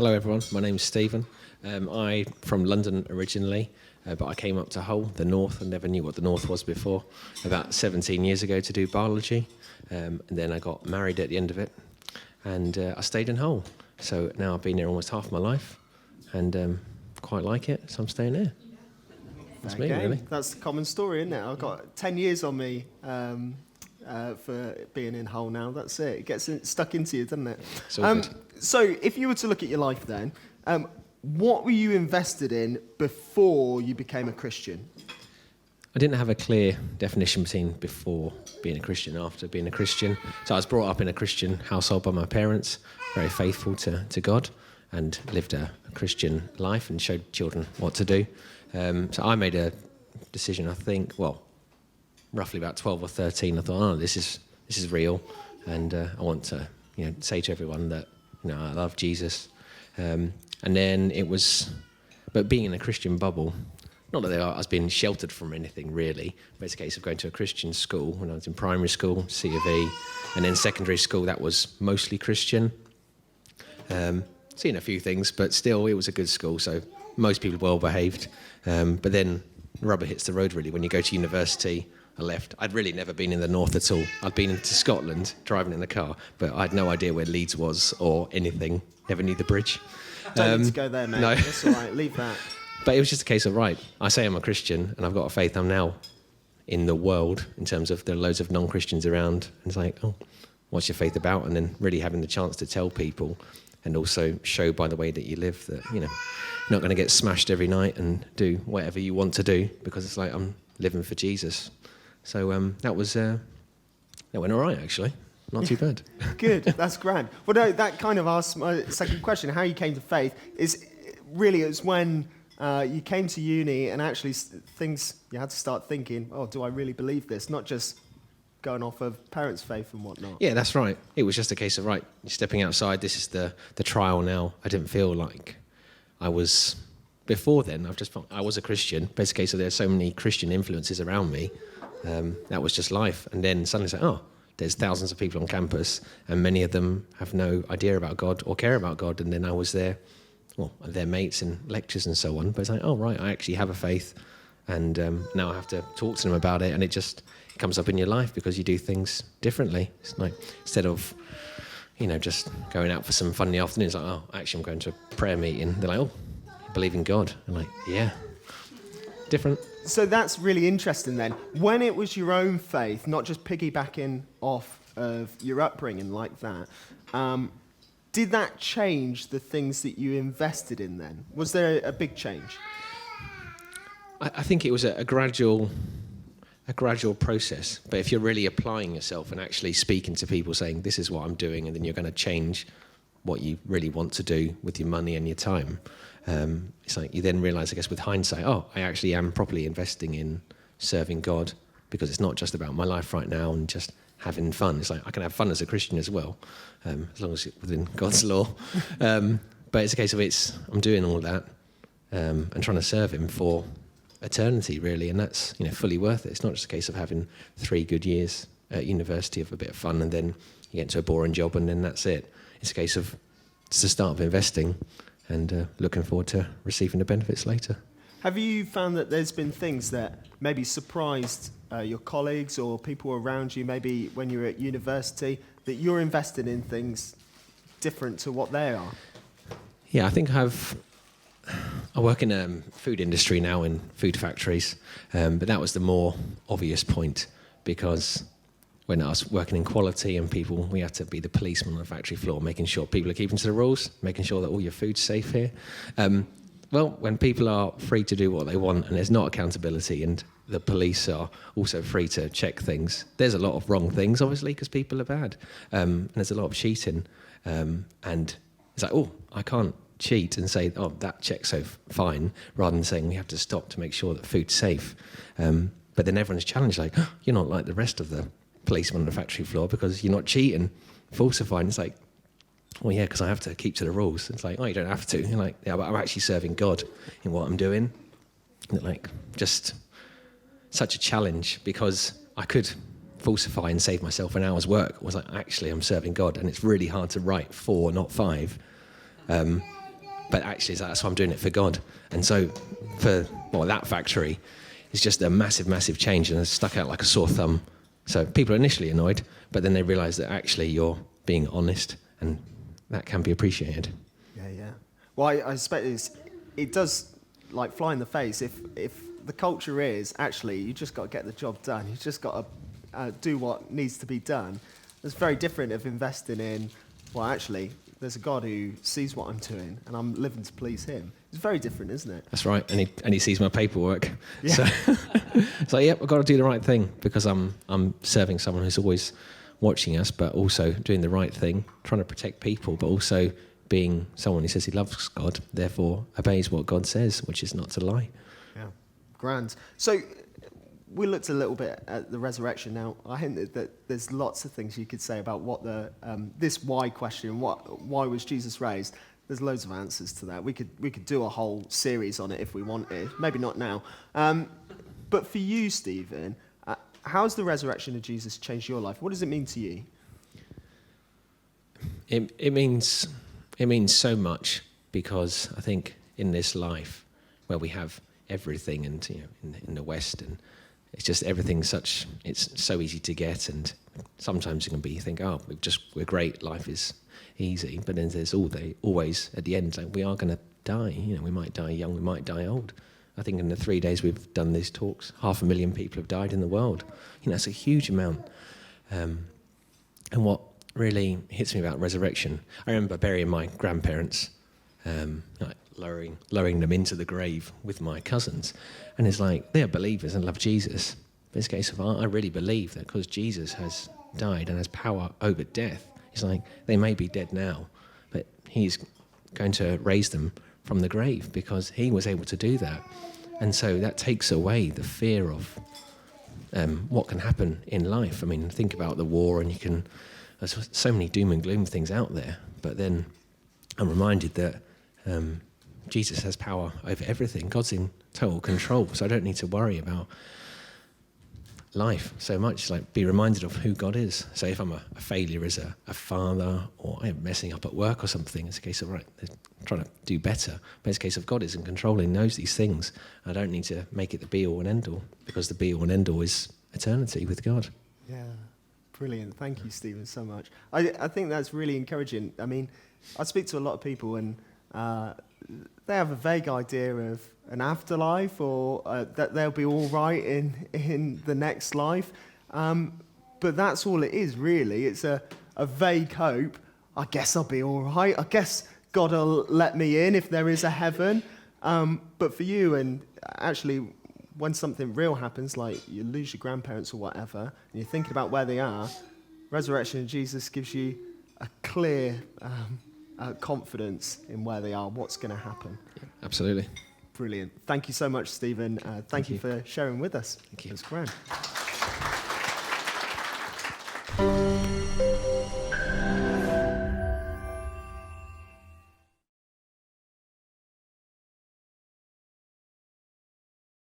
Hello everyone, my name's Stephen. I'm from London originally, but I came up to Hull, the north, and never knew what the north was before, about 17 years ago to do biology, and then I got married at the end of it, and I stayed in Hull. So now I've been here almost half my life, and quite like it, so I'm staying here. That's me, really. That's a common story, isn't it? I've got 10 years on me for being in Hull now. That's it. It gets stuck into you, doesn't it? It's all good. So if you were to look at your life then, what were you invested in before you became a Christian? I didn't have a clear definition between before being a Christian and after being a Christian. So I was brought up in a Christian household by my parents, very faithful to God, and lived a Christian life and showed children what to do. So I made a decision, I think, roughly about 12 or 13. I thought, this is real, and I want to, say to everyone that, I love Jesus. And then but being in a Christian bubble, not that I was being sheltered from anything really, but it's a case of going to a Christian school when I was in primary school, C of E, and then secondary school that was mostly Christian. Seen a few things, but still it was a good school, so most people well behaved. But then rubber hits the road really. When you go to university, I left. I'd really never been in the north at all. I'd been into Scotland driving in the car, but I had no idea where Leeds was or anything. Never knew the bridge. Don't need to go there, mate. No. That's all right. Leave that. But it was just a case of, I say I'm a Christian and I've got a faith. I'm now in the world in terms of there are loads of non-Christians around. And it's like, what's your faith about? And then really having the chance to tell people and also show by the way that you live that, you're not going to get smashed every night and do whatever you want to do because it's like I'm living for Jesus. So that went all right, actually. Not too bad. Good, that's grand. Well, no, that kind of asks my second question, how you came to faith, is really it's when you came to uni and actually you had to start thinking, do I really believe this? Not just going off of parents' faith and whatnot. Yeah, that's right. It was just a case of, you're stepping outside, this is the trial now. I didn't feel like I was... Before then, I've just felt I was a Christian, but it's a case of there's so many Christian influences around me. That was just life. And then suddenly it's like, there's thousands of people on campus, and many of them have no idea about God or care about God. And then I was there, their mates in lectures and so on. But it's like, I actually have a faith, and now I have to talk to them about it. And it comes up in your life because you do things differently. It's like, instead of, just going out for some fun in the afternoon, it's like, actually I'm going to a prayer meeting. They're like, you believe in God? I'm like, yeah. Different. So that's really interesting then. When it was your own faith, not just piggybacking off of your upbringing like that, did that change the things that you invested in then? Was there a big change? I think it was a gradual process. But if you're really applying yourself and actually speaking to people saying, this is what I'm doing, and then you're going to change what you really want to do with your money and your time, it's like you then realise, I guess, with hindsight, I actually am properly investing in serving God, because it's not just about my life right now and just having fun. It's like I can have fun as a Christian as well, as long as it's within God's law. But it's a case of I'm doing all that and trying to serve Him for eternity, really, and that's fully worth it. It's not just a case of having 3 good years at university of a bit of fun and then you get into a boring job and then that's it. It's a case of it's the start of investing and looking forward to receiving the benefits later. Have you found that there's been things that maybe surprised your colleagues or people around you, maybe when you were at university, that you're invested in things different to what they are? Yeah, I think I work in a food industry now, in food factories, but that was the more obvious point, because when I was working in quality and people, we had to be the policeman on the factory floor, making sure people are keeping to the rules, making sure that all your food's safe here. When people are free to do what they want and there's not accountability, and the police are also free to check things, there's a lot of wrong things, obviously, because people are bad. And there's a lot of cheating. And it's like, I can't cheat and say, that check's so fine, rather than saying we have to stop to make sure that food's safe. But then everyone's challenged, like, you're not like the rest of the policemen on the factory floor because you're not cheating, falsifying. It's like, because I have to keep to the rules. It's like, you don't have to. You're like, yeah, but I'm actually serving God in what I'm doing. And like, just such a challenge, because I could falsify and save myself an hour's work. I was like, actually, I'm serving God, and it's really hard to write 4, not 5. but actually that's why I'm doing it for God. And so for that factory, it's just a massive, massive change, and it's stuck out like a sore thumb. So people are initially annoyed, but then they realise that actually you're being honest, and that can be appreciated. Yeah. Well, I suspect it does like fly in the face if the culture is actually you just got to get the job done. You just got to do what needs to be done. It's very different of investing in, well, actually, there's a God who sees what I'm doing and I'm living to please him. It's very different, isn't it? That's right, and he sees my paperwork. Yeah. So I've got to do the right thing because I'm serving someone who's always watching us, but also doing the right thing, trying to protect people, but also being someone who says he loves God, therefore obeys what God says, which is not to lie. Yeah, grand. So we looked a little bit at the resurrection. Now, I hinted that there's lots of things you could say about what this why question, why was Jesus raised? There's loads of answers to that. We could do a whole series on it if we wanted. Maybe not now. But for you, Stephen, how's the resurrection of Jesus changed your life? What does it mean to you? It means so much, because I think in this life where we have everything, and in the West, and it's just everything it's so easy to get, and sometimes it can be you think, oh, we're great, life is easy, but then there's always at the end, like, we are going to die. We might die young, we might die old. I think in the 3 days we've done these talks, 500,000 people have died in the world. It's a huge amount. And what really hits me about resurrection, I remember burying my grandparents, like lowering them into the grave with my cousins, and it's like they're believers and love Jesus. But it's a case of I really believe that because Jesus has died and has power over death, it's like they may be dead now, but he's going to raise them from the grave because he was able to do that. And so that takes away the fear of what can happen in life. I mean, think about the war, and there's so many doom and gloom things out there, but then I'm reminded that Jesus has power over everything. God's in total control, so I don't need to worry about life so much. Like, be reminded of who God is. So if I'm a failure as a father, or I'm messing up at work or something, it's a case of, right, trying to do better. But it's a case of God is in control and knows these things. I don't need to make it the be-all and end-all, because the be-all and end-all is eternity with God. Yeah, brilliant. Thank you, Stephen, so much. I think that's really encouraging. I mean, I speak to a lot of people, and they have a vague idea of an afterlife, or that they'll be all right in the next life. But that's all it is, really. It's a vague hope. I guess I'll be all right. I guess God will let me in if there is a heaven. But for you, and actually, when something real happens, like you lose your grandparents or whatever, and you're thinking about where they are, resurrection of Jesus gives you a clear confidence in where they are, what's going to happen. Yeah, absolutely. Brilliant. Thank you so much, Stephen. Thank you for sharing with us. Thank you. It was grand.